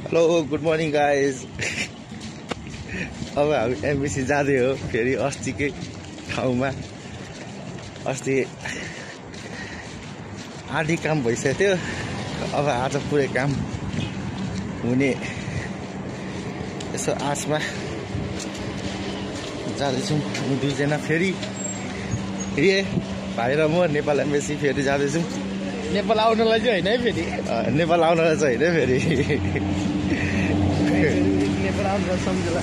Hello good morning guys. अब हामी MBC जाँदै हो फेरि अस्तिकै ठाउँमा। अस्ति आधी काम भइसक्यो थियो, अब आज पुरै काम हुने यसो आशमा जाँदैछौँ। हामी दुईजना फेरि भाइ र म नेपाल एमबिसी फेरि जाँदैछौँ। नेपाल आउनलाई चाहिँ होइन है, फेरि नेपाल आउनलाई चाहिँ होइन फेरि नेपाल आउनलाई सम्झला।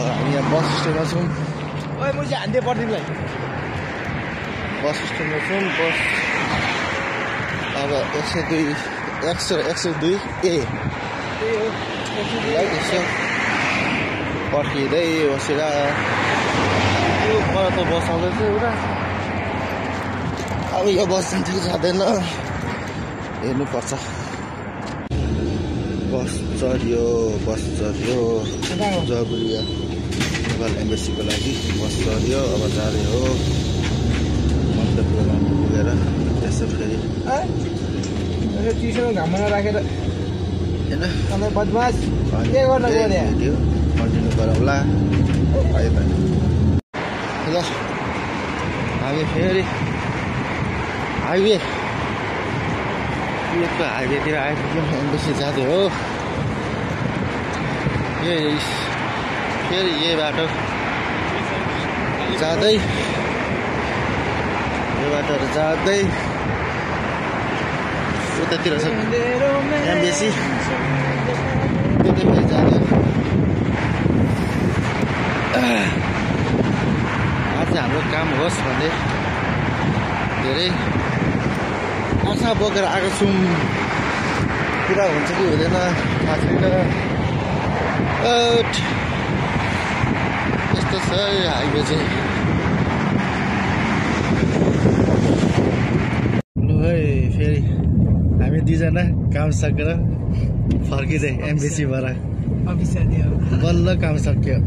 हामी यहाँ बस स्ट्यान्डमा छौँ। ओइ म चाहिँ हान्दै पर्दिनलाई बस स्ट्यान्डमा छौँ। बस अब 102 ए यसो पर्खिँदै बसेर यो पर त बस आउँदैछ एउटा। अब यो बस जान्छ कि जाँदैन हेर्नुपर्छ। बस चढ्यो जगुरिया नेपाल एम्बेसीको लागि बस चढ्यो। अब जाँदै हो मन्तव्यमा पुगेर त्यसो फेरि चिसो घाममा राखेर होइन बदमास के गर्न गयो कन्टिन्यू गरौँला है त। ल हामी फेरि हाइवेतिर आइपुग्यौँ। एम्बेसी जाँदै हो फेरि यही बाटो जाँदै उतातिर छ एमबिसी, त्यतै फेरि जाँदै। आज हाम्रो काम होस् भन्ने धेरै आशा बोकेर आएको छौँ। पुरा हुन्छ कि हुँदैन थाहा छैन। यस्तो छ हाइवे चाहिँ। लु है फेरि हामी दुईजना काम सकेर फर्किँदै एमबिसीबाट बल्ल काम सक्यो।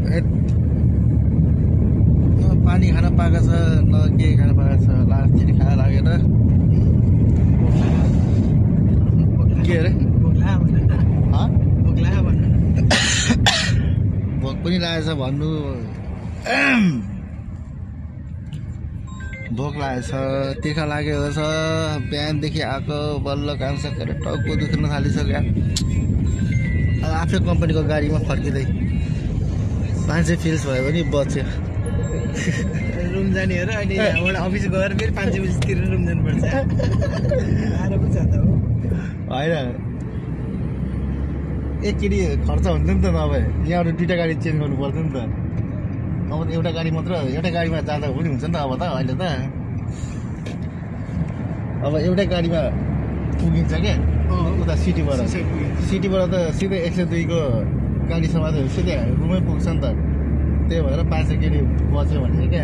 न पानी खान पाएको छ न के खान पाएको छ। लास्टतिर खाना लागेर के अरे भोक पनि लागेछ भन्नु। भोक लागेछ, तिर्खा लागेको छ। बिहानदेखि आएको बल्ल काम सकेर टाउको दुख्न थालिसक्यो। अब आफ्नै कम्पनीको गाडीमा फर्किँदै मान्छे फिल्स भयो भने बच्यो। रुम जाने हो र अनि यहाँबाट अफिस गएर फेरि 5 बजीतिर रुम जानुपर्छ। आएर पनि जाँदा हो होइन एकचोटि खर्च हुन्छ नि त। नभए यहाँबाट 2टा गाडी चेन्ज गर्नु पर्थ्यो नि त। अब त एउटा गाडी मात्र, एउटा गाडीमा जाँदा पनि हुन्छ नि त। अब त अहिले त अब एउटै गाडीमा पुगिन्छ क्या उता सिटीबाट त सिधै 102 को गाडीसम्म त सिधै रुमै पुग्छ नि त। त्यही भएर 500 केडी बच्यो भने क्या।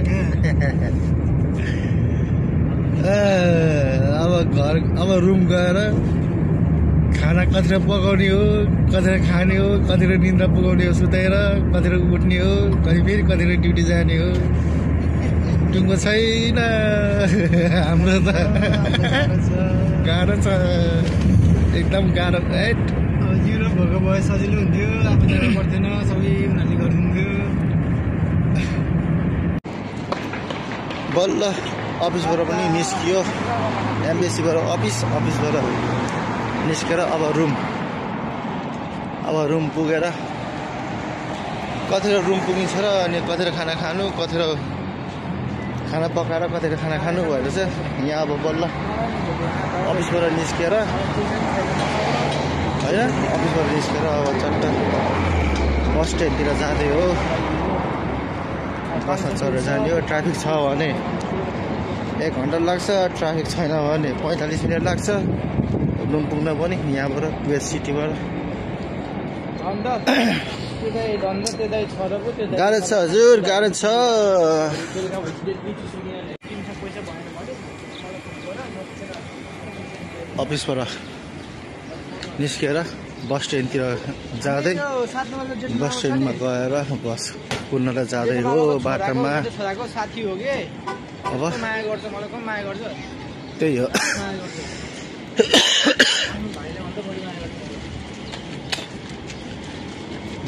अब रुम गएर खाना कतिर पकाउने हो, कतिर खाने हो, कतिर निन्द्रा पुगाउने हो सुतेर, कतिर उठ्ने हो, फेरि कतिर ड्युटी जाने हो। टुङ्गो छैन हाम्रो त। गाह्रो छ एकदम गाह्रो। जिरो भएको भए सजिलो हुन्थ्यो, आफू जानु पर्दैन, सबै उनीहरूले गरिदिन्थ्यो। बल्ल अफिसबाट पनि निस्कियो। एमबिसीबाट अफिसबाट निस्केर अब रुम पुगेर कतिर रुम पुगिन्छ र अनि कतिर खाना खानु, कतिर खाना पकाएर कतिर खाना खानु भएर चाहिँ यहाँ अब बल्ल अफिसबाट निस्केर होइन अब चट्ट बस स्ट्यान्डतिर जाँदै हो। बसमा चढेर जाने हो। ट्राफिक छ भने 1 घन्टा लाग्छ, ट्राफिक छैन भने 45 मिनट लाग्छ रुम पुग्न पनि। यहाँबाट वेस्ट सिटीबाट गाह्रो छ हजुर, गाह्रो छ। अफिसबाट निस्केर बस स्ट्यान्डतिर जाँदै बस स्ट्यान्डमा गएर बस कुद्न जाँदै हो बाटोमा। अब त्यही हो।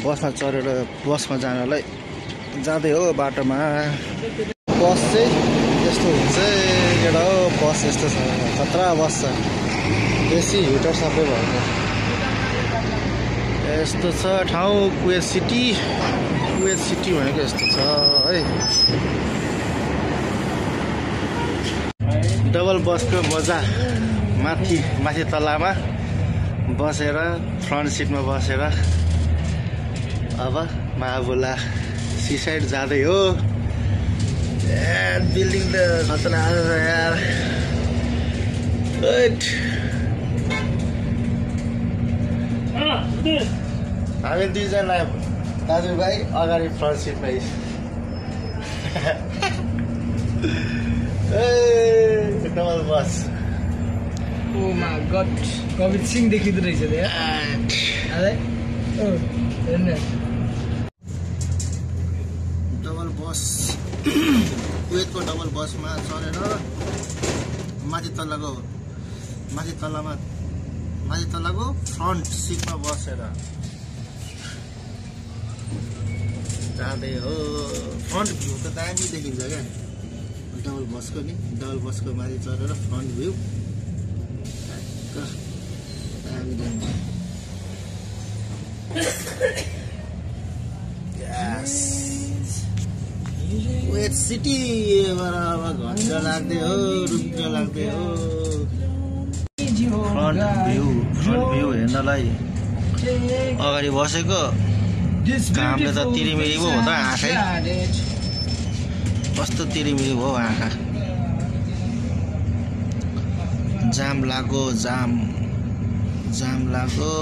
बसमा चढेर बसमा जानलाई जाँदै हो बाटोमा। बस चाहिँ यस्तो हुन्छ एउटा हो, बस यस्तो छ, खतरा बस छ, एसी हिटर सबै भएको यस्तो छ ठाउँ। कुवेत सिटी भनेको यस्तो छ है। डबल बसको मजा, माथि तलामा बसेर फ्रन्ट सिटमा बसेर अब महाबुला सी साइड जाँदै हो। बिल्डिङ त खतरनाक छ यार। हामी दुईजना दाजुभाइ अगाडि फ्रन्ट सिटमा double bus. Oh my God, Kabir Singh देखिँदो रहेछ डबल बस कुवेतको डबल बसमा चढेर माथि तल्लाको फ्रन्ट सिटमा बसेर जाँदै हो। फ्रन्ट भ्यू त दामी देखिन्छ क्या डबल बसको नि। डबल बसको माथि चढेर फ्रन्ट भ्यू दामी देखिन्छ। कुवेत सिटीबाट अब घन्टा लाग्दै हो, रुपियाँ लाग्दै हो। फ्रन्ट भ्यू हेर्नलाई अगाडि बसेको घामले त तिरिमिरी पो हो त आँखै, कस्तो तिरिमिरी भयो आँखा। जाम लाग्यो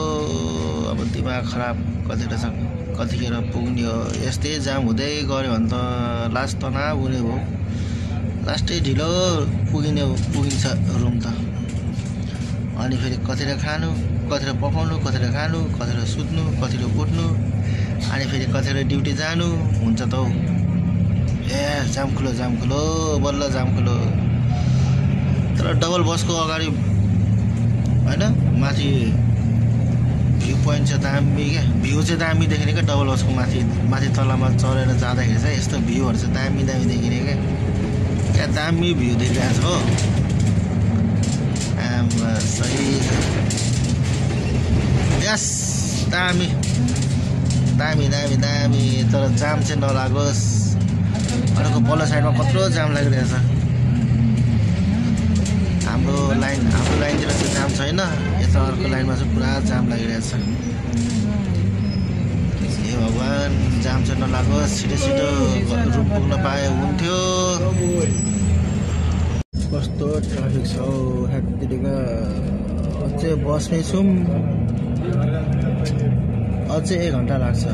अब दिमाग खराब कतिखेर पुग्ने हो। यस्तै जाम हुँदै गऱ्यो भने त लास्ट तनाव हुने भयो। लास्टै ढिलो पुगिन्छ रुम त। अनि फेरि कतिखेर खानु, कतिखेर पकाउनु, कतिखेर खानु, कतिखेर सुत्नु, कतिखेर उठ्नु, अनि फेरि कतिखेर ड्युटी जानु हुन्छ त हौ। जाम खुलो बल्ल जाम खुलो। तर डबल बसको अगाडि होइन माथि भ्यू पोइन्ट चाहिँ दामी क्या, भ्यू चाहिँ दामी देखिने क्या। डबल बसको माथि तलमा चढेर जाँदाखेरि चाहिँ यस्तो भ्यूहरू चाहिँ दामी देखिने क्या दामी भ्यू देखिरहेको छ हो। सही यस दामी। तर जाम चाहिँ नलागोस्। अर्को पल्लो साइडमा कत्रो जाम लागिरहेछ। हाम्रो लाइनतिर चाहिँ जाम छैन, यता अर्को लाइनमा चाहिँ पुरा जाम लागिरहेछ। हे भगवान्, जाम चाहिँ नलागोस्, छिटो रुम पुग्न पाए हुन्थ्यो। कस्तो ट्राफिक छ हौ हेत्तेरिका। अझै बसमै छौँ, अझै 1 घन्टा लाग्छ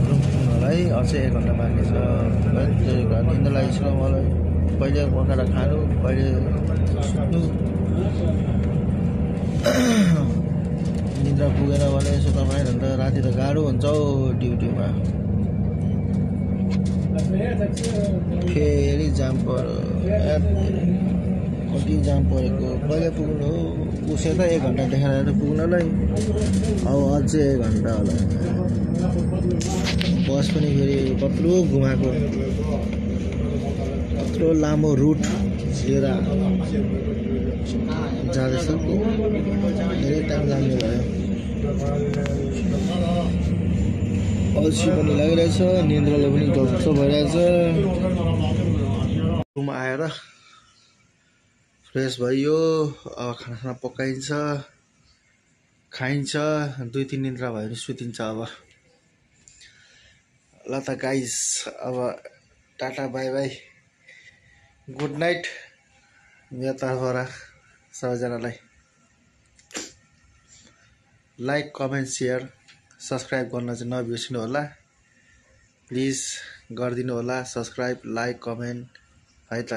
रुम पुग्नलाई। अझै 1 घन्टा बाँकी छ। निन्दा लागेको छ मलाई। कहिले पकाएर खानु, कहिले सुत्नु। निद्रा पुगेन भने यसो तपाईँ त राति त गाह्रो हुन्छ हौ ड्युटीमा। फेरि जाम पऱ्यो, कति जाम परेको। कहिले पुग्नु हो उसै त 1 घन्टा देखाएर पुग्नलाई। अब अझै 1 घन्टा होला। बस पनि फेरि कत्रो घुमाएको, कत्रो लामो रुट लिएर जाँदैछ। धेरै टाइम लाग्ने भयो। अल्छी पनि लागिरहेछ, निन्द्राले पनि डक्टर भइरहेछ। रुम आएर फ्रेस भयो। अब खाना पकाइन्छ, खाइन्छ, 2-3 निन्द्रा भयो भने सुतिन्छ। अब ल त गाइस, अब tata bye by, good night मेरो तर्फबाट सबैजनालाई। लाइक, कमेन्ट, सेयर, सब्सक्राइब गर्न चाहिँ नबिर्सिनु होला। प्लिज गरिदिनु होला सब्सक्राइब, लाइक, कमेन्ट है त।